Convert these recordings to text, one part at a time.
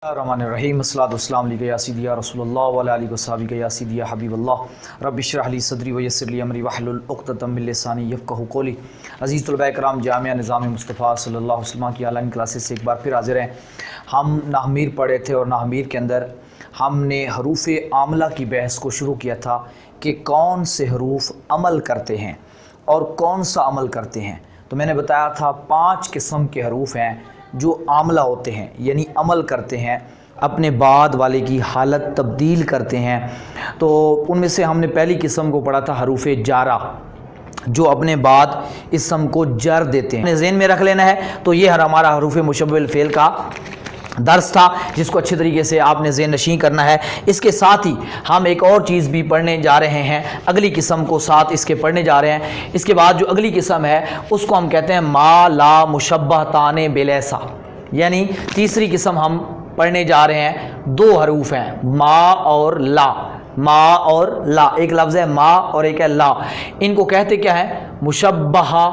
الرحمن السلام علیکم یا سیدی یا رسول اللہ وعلی آلہ وصحبہ یا سیدی یا حبیب اللہ رب اشرح لی صدری ویسر لی امری واحلل عقدۃ من لسانی یفقہوا قولی۔ عزیز طلباء کرام، جامعہ نظام مصطفیٰ صلی اللہ علیہ وسلم کی آن لائن کلاسز سے ایک بار پھر حاضر ہیں۔ ہم نحمیر پڑھے تھے اور نحمیر کے اندر ہم نے حروف عاملہ کی بحث کو شروع کیا تھا کہ کون سے حروف عمل کرتے ہیں اور کون سا عمل کرتے ہیں۔ تو میں نے بتایا تھا 5 قسم کے حروف ہیں جو عاملہ ہوتے ہیں، یعنی عمل کرتے ہیں، اپنے بعد والے کی حالت تبدیل کرتے ہیں۔ تو ان میں سے ہم نے پہلی قسم کو پڑھا تھا حروف جارہ، جو اپنے بعد اسم کو جر دیتے ہیں۔ ذہن میں رکھ لینا ہے۔ تو یہ ہمارا حروف مشبہ بالفعل کا درس تھا، جس کو اچھے طریقے سے آپ نے ذہن نشین کرنا ہے۔ اس کے ساتھ ہی ہم ایک اور چیز بھی پڑھنے جا رہے ہیں، اگلی قسم کو ساتھ اس کے پڑھنے جا رہے ہیں۔ اس کے بعد جو اگلی قسم ہے اس کو ہم کہتے ہیں ما لا مشبہتان بلیسا، یعنی تیسری قسم ہم پڑھنے جا رہے ہیں۔ 2 حروف ہیں، ما اور لا۔ ما اور لا، ایک لفظ ہے ما اور ایک ہے لا۔ ان کو کہتے کیا ہے؟ مشبہہ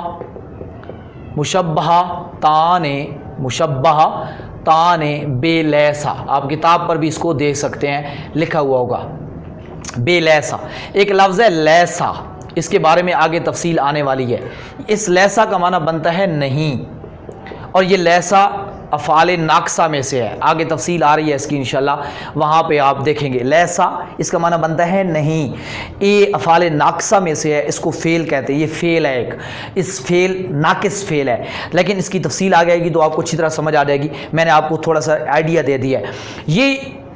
تان بے لیسا۔ آپ کتاب پر بھی اس کو دیکھ سکتے ہیں، لکھا ہوا ہوگا بے لیسا۔ ایک لفظ ہے لیسا، اس کے بارے میں آگے تفصیل آنے والی ہے۔ اس لیسا کا معنی بنتا ہے نہیں، اور یہ لیسا افعال ناقصہ میں سے ہے۔ آگے تفصیل آ رہی ہے اس کی انشاءاللہ، وہاں پہ آپ دیکھیں گے۔ لیسا اس کا معنی بنتا ہے نہیں، یہ افعال ناقصہ میں سے ہے، اس کو فعل کہتے ہیں۔ یہ فعل ہے ایک، اس فعل ناقص فعل ہے، لیکن اس کی تفصیل آ جائے گی تو آپ کو اچھی طرح سمجھ آ جائے گی۔ میں نے آپ کو تھوڑا سا آئیڈیا دے دیا ہے۔ یہ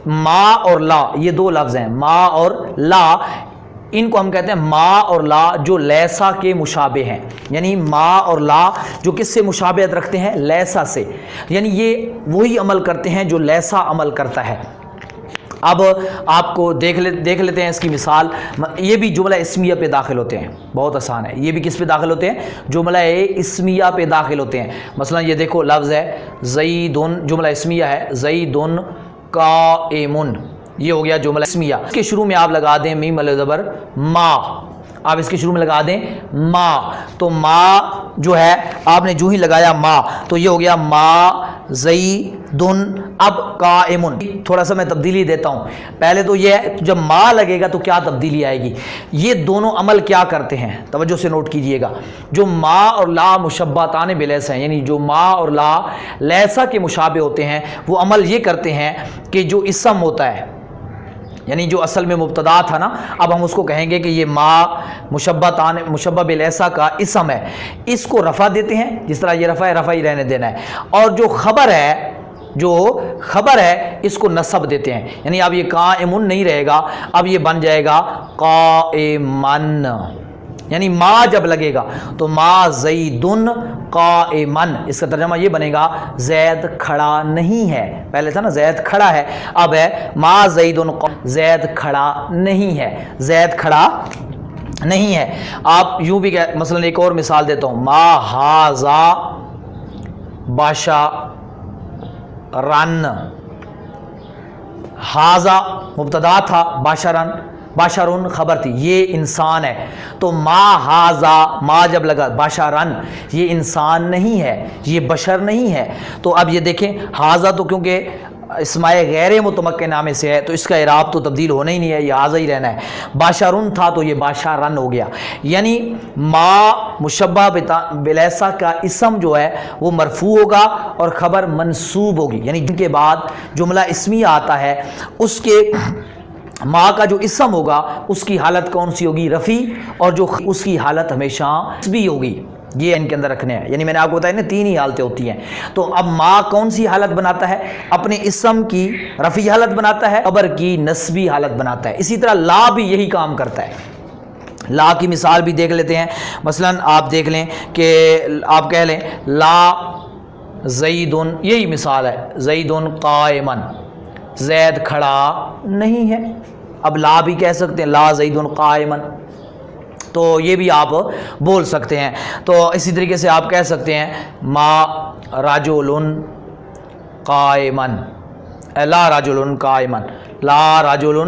ما اور لا، یہ 2 لفظ ہیں، ما اور لا۔ ان کو ہم کہتے ہیں ما اور لا جو لیسا کے مشابہ ہیں، یعنی ما اور لا جو کس سے مشابہت رکھتے ہیں؟ لیسا سے، یعنی یہ وہی عمل کرتے ہیں جو لیسا عمل کرتا ہے۔ اب آپ کو دیکھ لیتے ہیں اس کی مثال۔ یہ بھی جملہ اسمیہ پہ داخل ہوتے ہیں، بہت آسان ہے۔ یہ بھی کس پہ داخل ہوتے ہیں؟ جملہ اسمیہ پہ داخل ہوتے ہیں۔ مثلا یہ دیکھو لفظ ہے زیدن، جملہ اسمیہ ہے، زیدن قائمن، یہ ہو گیا جملہ اسمیہ۔ اس کے شروع میں آپ لگا دیں میم علیہ زبر ما، آپ اس کے شروع میں لگا دیں ما، تو ما جو ہے آپ نے جو ہی لگایا ما، تو یہ ہو گیا ما زیدن۔ اب قائمن، تھوڑا سا میں تبدیلی دیتا ہوں۔ پہلے تو یہ ہے جب ما لگے گا تو کیا تبدیلی آئے گی؟ یہ دونوں عمل کیا کرتے ہیں؟ توجہ سے نوٹ کیجئے گا۔ جو ما اور لا مشبہتان بلیسا ہیں، یعنی جو ما اور لا لیسا کے مشابہ ہوتے ہیں، وہ عمل یہ کرتے ہیں کہ جو اسم ہوتا ہے، یعنی جو اصل میں مبتدا تھا نا، اب ہم اس کو کہیں گے کہ یہ ما مشبہ بلیسا کا اسم ہے، اس کو رفع دیتے ہیں، جس طرح یہ رفع ہے، رفع ہی رہنے دینا ہے۔ اور جو خبر ہے اس کو نصب دیتے ہیں، یعنی اب یہ قائمن نہیں رہے گا، اب یہ بن جائے گا قائمن، یعنی ما جب لگے گا تو ما زیدن قائمن، اس کا ترجمہ یہ بنے گا زید کھڑا نہیں ہے۔ پہلے تھا نا زید کھڑا ہے، اب ہے ما زیدن زید کھڑا نہیں ہے، زید کھڑا نہیں ہے۔ آپ یوں بھی مثلا ایک اور مثال دیتا ہوں، ما ہاذا باشرن، ہاذا مبتدا تھا، باشرن خبر تھی، یہ انسان ہے۔ تو ما ہاذا، ما جب لگا، باشرن یہ انسان نہیں ہے، یہ بشر نہیں ہے۔ تو اب یہ دیکھیں ہاذا تو کیونکہ اسماء غیر متمکن میں سے ہے تو اس کا اعراب تو تبدیل ہونا ہی نہیں ہے، یہ ہاذا ہی رہنا ہے۔ باشرن تھا تو یہ باشرن ہو گیا، یعنی ما مشبہ بلیسا کا اسم جو ہے وہ مرفوع ہوگا اور خبر منصوب ہوگی، یعنی جن کے بعد جملہ اسمیہ آتا ہے اس کے ما کا جو اسم ہوگا اس کی حالت کون سی ہوگی؟ رفیع، اور جو اس کی حالت ہمیشہ نصبی ہوگی۔ یہ ان کے اندر رکھنے ہیں، یعنی میں نے آپ کو بتایا نا 3 ہی حالتیں ہوتی ہیں۔ تو اب ما کون سی حالت بناتا ہے؟ اپنے اسم کی رفیع حالت بناتا ہے، خبر کی نصبی حالت بناتا ہے۔ اسی طرح لا بھی یہی کام کرتا ہے۔ لا کی مثال بھی دیکھ لیتے ہیں۔ مثلا آپ دیکھ لیں کہ آپ کہہ لیں لا زیدن، یہی مثال ہے، زیدن قائمن، زید کھڑا نہیں ہے۔ اب لا بھی کہہ سکتے ہیں، لا زیدن قائمن، تو یہ بھی آپ بول سکتے ہیں۔ تو اسی طریقے سے آپ کہہ سکتے ہیں ما رجل قائمن، لا رجل قائمن، لا رجل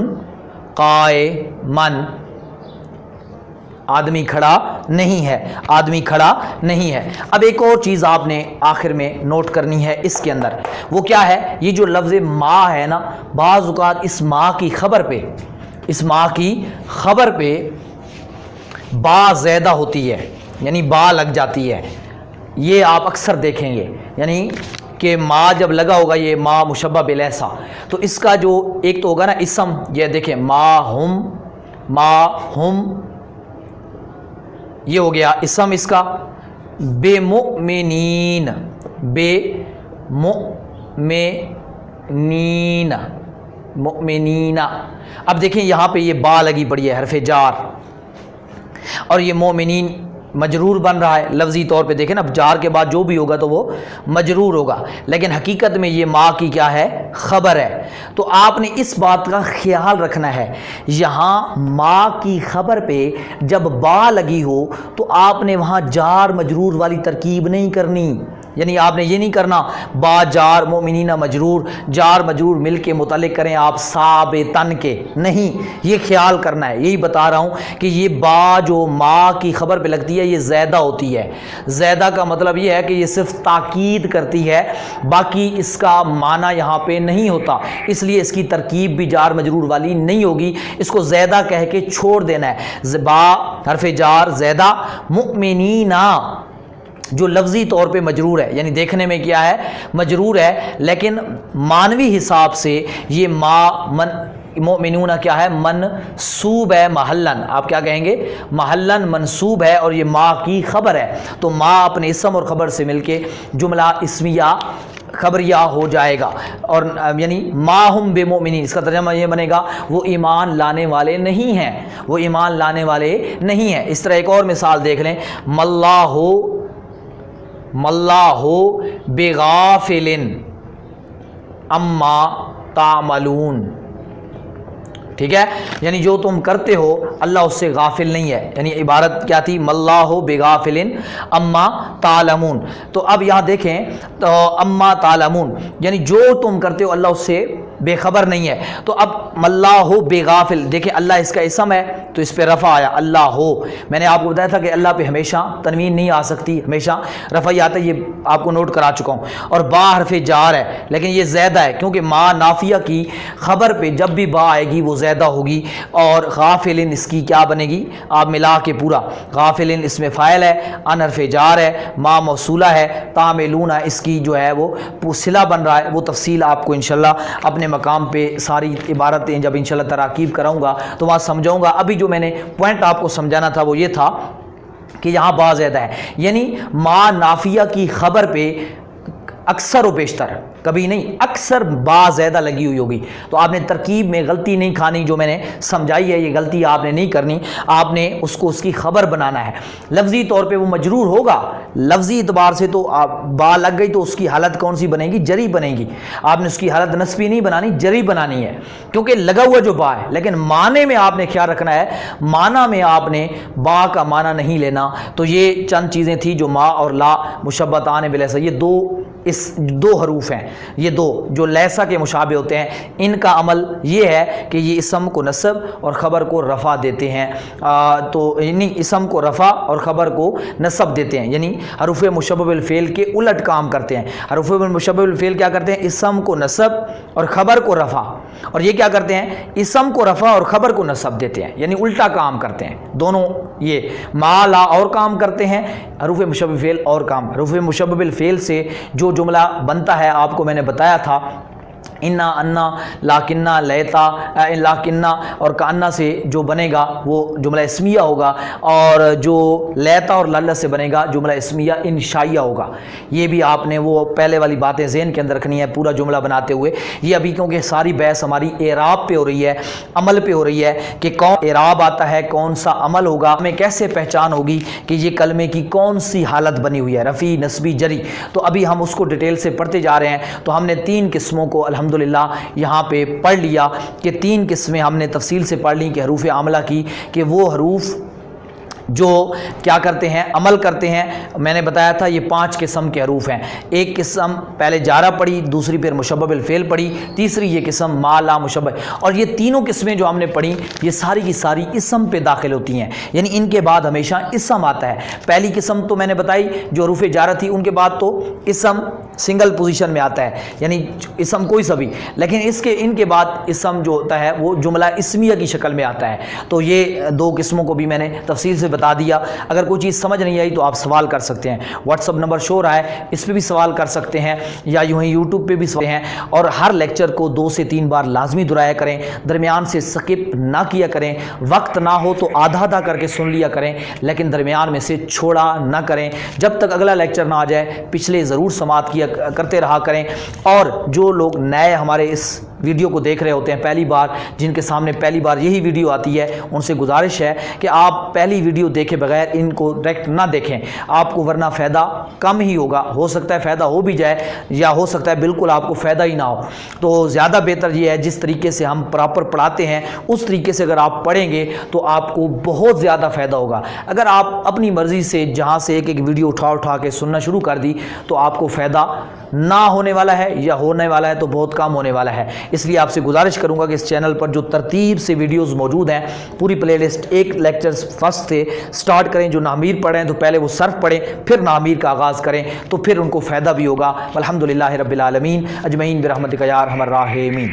قائمن۔ آدمی کھڑا نہیں ہے، آدمی کھڑا نہیں ہے۔ اب ایک اور چیز آپ نے آخر میں نوٹ کرنی ہے اس کے اندر، وہ کیا ہے؟ یہ جو لفظ ما ہے نا، بعض اوقات اس ما کی خبر پہ، اس ما کی خبر پہ با زیادہ ہوتی ہے، یعنی با لگ جاتی ہے، یہ آپ اکثر دیکھیں گے، یعنی کہ ما جب لگا ہوگا، یہ ما مشبہ بلیسا، تو اس کا جو ایک تو ہوگا نا اسم، یہ دیکھیں ما ہم، یہ ہو گیا اسم اس کا، بے مؤمنین، بے مؤمنین۔ اب دیکھیں یہاں پہ یہ با لگی پڑی ہے، حرف جار، اور یہ مومنین مجرور بن رہا ہے لفظی طور پہ، دیکھیں نا جار کے بعد جو بھی ہوگا تو وہ مجرور ہوگا، لیکن حقیقت میں یہ ما کی کیا ہے؟ خبر ہے۔ تو آپ نے اس بات کا خیال رکھنا ہے، یہاں ما کی خبر پہ جب با لگی ہو تو آپ نے وہاں جار مجرور والی ترکیب نہیں کرنی، یعنی آپ نے یہ نہیں کرنا با جار مومنین مجرور، جار مجرور مل کے متعلق کریں آپ ثابتن کے، نہیں، یہ خیال کرنا ہے۔ یہی بتا رہا ہوں کہ یہ با جو ما کی خبر پہ لگتی ہے یہ زیادہ ہوتی ہے، زیادہ کا مطلب یہ ہے کہ یہ صرف تاکید کرتی ہے، باقی اس کا معنی یہاں پہ نہیں ہوتا، اس لیے اس کی ترکیب بھی جار مجرور والی نہیں ہوگی، اس کو زیادہ کہہ کے چھوڑ دینا ہے، با حرف جار زیادہ، مؤمنین جو لفظی طور پہ مجرور ہے، یعنی دیکھنے میں کیا ہے؟ مجرور ہے، لیکن معنوی حساب سے یہ مومنون کیا ہے؟ منصوب ہے محلن، آپ کیا کہیں گے؟ محلن منصوب ہے، اور یہ ما کی خبر ہے، تو ما اپنے اسم اور خبر سے مل کے جملہ اسمیہ خبریہ ہو جائے گا، اور یعنی ما ہم بے مومنین، اس کا ترجمہ یہ بنے گا وہ ایمان لانے والے نہیں ہیں، وہ ایمان لانے والے نہیں ہیں۔ اس طرح ایک اور مثال دیکھ لیں، مَاللَّهُ بِغَافِلٍ عَمَّا تَعْمَلُونَ، ٹھیک ہے، یعنی جو تم کرتے ہو اللہ اس سے غافل نہیں ہے، یعنی عبارت کیا تھی؟ مَاللَّهُ بِغَافِلٍ عَمَّا تَعْلَمُونَ۔ تو اب یہاں دیکھیں تو عَمَّا تَعْلَمُونَ یعنی جو تم کرتے ہو اللہ اس سے بے خبر نہیں ہے، تو اب مَاللَّهُ بِغَافِلٍ، دیکھیں اللہ اس کا اسم ہے تو اس پہ رفع آیا اللہ ہو، میں نے آپ کو بتایا تھا کہ اللہ پہ ہمیشہ تنوین نہیں آ سکتی، ہمیشہ رفع ہی آتا ہے، یہ آپ کو نوٹ کرا چکا ہوں، اور با حرف جار ہے لیکن یہ زیادہ ہے، کیونکہ ما نافیہ کی خبر پہ جب بھی با آئے گی وہ زیادہ ہوگی، اور غافلن اس کی کیا بنے گی؟ آپ ملا کے پورا، غافلن اس میں فاعل ہے، ان حرف جار ہے، ما موصولہ ہے، تعملون اس کی جو ہے وہ صلہ بن رہا ہے، وہ تفصیل آپ کو انشاءاللہ اپنے مقام پہ ساری عبارتیں جب انشاءاللہ تراکیب کراؤں گا تو وہاں سمجھاؤں گا۔ ابھی جو میں نے پوائنٹ آپ کو سمجھانا تھا وہ یہ تھا کہ یہاں با زیادہ ہے، یعنی ما نافیہ کی خبر پہ اکثر و بیشتر، کبھی نہیں، اکثر با زیادہ لگی ہوئی ہوگی، تو آپ نے ترکیب میں غلطی نہیں کھانی، جو میں نے سمجھائی ہے یہ غلطی آپ نے نہیں کرنی، آپ نے اس کو اس کی خبر بنانا ہے۔ لفظی طور پہ وہ مجرور ہوگا، لفظی اعتبار سے تو با لگ گئی تو اس کی حالت کون سی بنے گی؟ جری بنے گی، آپ نے اس کی حالت نصبی نہیں بنانی، جری بنانی ہے، کیونکہ لگا ہوا جو با ہے، لیکن معنی میں آپ نے خیال رکھنا ہے، معنی میں آپ نے با کا معنی نہیں لینا۔ تو یہ چند چیزیں تھیں جو ما اور لا مشبہتان بلیسا، یہ دو حروف ہیں، یہ دو جو لیسا کے مشابہ ہوتے ہیں، ان کا عمل یہ ہے کہ یہ اسم کو نصب اور خبر کو رفع دیتے ہیں، تو یعنی اسم کو رفع اور خبر کو نصب دیتے ہیں، یعنی حروف مشبہ بالفعل کے الٹ کام کرتے ہیں۔ حروف مشبہ بالفعل کیا کرتے ہیں؟ اسم کو نصب اور خبر کو رفع، اور یہ کیا کرتے ہیں؟ اسم کو رفع اور خبر کو نصب دیتے ہیں، یعنی الٹا کام کرتے ہیں دونوں، یہ ما لا اور کام کرتے ہیں، حروف مشبہ بالفعل اور کام۔ حروف مشبہ بالفعل سے جو جملہ بنتا ہے آپ کو میں نے بتایا تھا، انا انا لاکنہ لیتا لاکنہ اور کانا سے جو بنے گا وہ جملہ اسمیہ ہوگا، اور جو لیتا اور لالہ سے بنے گا جملہ اسمیہ انشائیہ ہوگا۔ یہ بھی آپ نے وہ پہلے والی باتیں ذہن کے اندر رکھنی ہے پورا جملہ بناتے ہوئے۔ یہ ابھی کیونکہ ساری بحث ہماری اعراب پہ ہو رہی ہے، عمل پہ ہو رہی ہے کہ کون اعراب آتا ہے، کون سا عمل ہوگا، ہمیں کیسے پہچان ہوگی کہ یہ کلمے کی کون سی حالت بنی ہوئی ہے، رفیع، نصبی، جری۔ تو ابھی ہم اس کو ڈیٹیل سے پڑھتے جا رہے ہیں، تو ہم نے 3 قسموں کو الحمدللہ یہاں پہ پڑھ لیا کہ 3 قسمیں ہم نے تفصیل سے پڑھ لی کہ حروف عاملہ کی، کہ وہ حروف جو کیا کرتے ہیں، عمل کرتے ہیں. میں نے بتایا تھا یہ 5 قسم کے حروف ہیں. ایک قسم پہلے جارہ پڑھی، دوسری پھر مشبہ بالفعل پڑھی، تیسری یہ قسم ما لا مشبہ. اور یہ تینوں قسمیں جو ہم نے پڑھی یہ ساری کی ساری اسم پہ داخل ہوتی ہیں، یعنی ان کے بعد ہمیشہ اسم آتا ہے. پہلی قسم تو میں نے بتائی جو حروف جارہ تھی، ان کے بعد تو اسم سنگل پوزیشن میں آتا ہے، یعنی اسم کوئی سا بھی، لیکن ان کے بعد اسم جو ہوتا ہے وہ جملہ اسمیہ کی شکل میں آتا ہے. تو یہ 2 قسموں کو بھی میں نے تفصیل سے بتا دیا. اگر کوئی چیز سمجھ نہیں آئی تو آپ سوال کر سکتے ہیں. واٹس اپ نمبر شو رہا ہے، اس پہ بھی سوال کر سکتے ہیں، یا یوں ہی یوٹیوب پہ بھی سوال ہیں. اور ہر لیکچر کو 2 سے 3 بار لازمی دہرایا کریں، درمیان سے سکپ نہ کیا کریں. وقت نہ ہو تو آدھا آدھا کر کے سن لیا کریں، لیکن درمیان میں سے چھوڑا نہ کریں. جب تک اگلا لیکچر نہ آ جائے پچھلے ضرور سماعت کیا کرتے رہا کریں. اور جو لوگ نئے ہمارے اس ویڈیو کو دیکھ رہے ہوتے ہیں پہلی بار، جن کے سامنے پہلی بار یہی ویڈیو آتی ہے، ان سے گزارش ہے کہ آپ پہلی ویڈیو دیکھے بغیر ان کو ڈائریکٹ نہ دیکھیں. آپ کو ورنہ فائدہ کم ہی ہوگا. ہو سکتا ہے فائدہ ہو بھی جائے، یا ہو سکتا ہے بالکل آپ کو فائدہ ہی نہ ہو. تو زیادہ بہتر یہ ہے جس طریقے سے ہم پراپر پڑھاتے ہیں اس طریقے سے اگر آپ پڑھیں گے تو آپ کو بہت زیادہ فائدہ ہوگا. اگر آپ اپنی مرضی سے جہاں سے ایک ویڈیو اٹھا کے سننا شروع کر دی تو آپ کو فائدہ نہ ہونے والا ہے، یا ہونے والا ہے تو بہت کم ہونے والا ہے. اس لیے آپ سے گزارش کروں گا کہ اس چینل پر جو ترتیب سے ویڈیوز موجود ہیں، پوری پلے لسٹ ایک لیکچرز فرسٹ سے سٹارٹ کریں. جو نامیر پڑھیں تو پہلے وہ صرف پڑھیں، پھر نامیر کا آغاز کریں، تو پھر ان کو فائدہ بھی ہوگا. الحمدللہ رب العالمین اجمعین برحمتک یا ارحم الراحمین.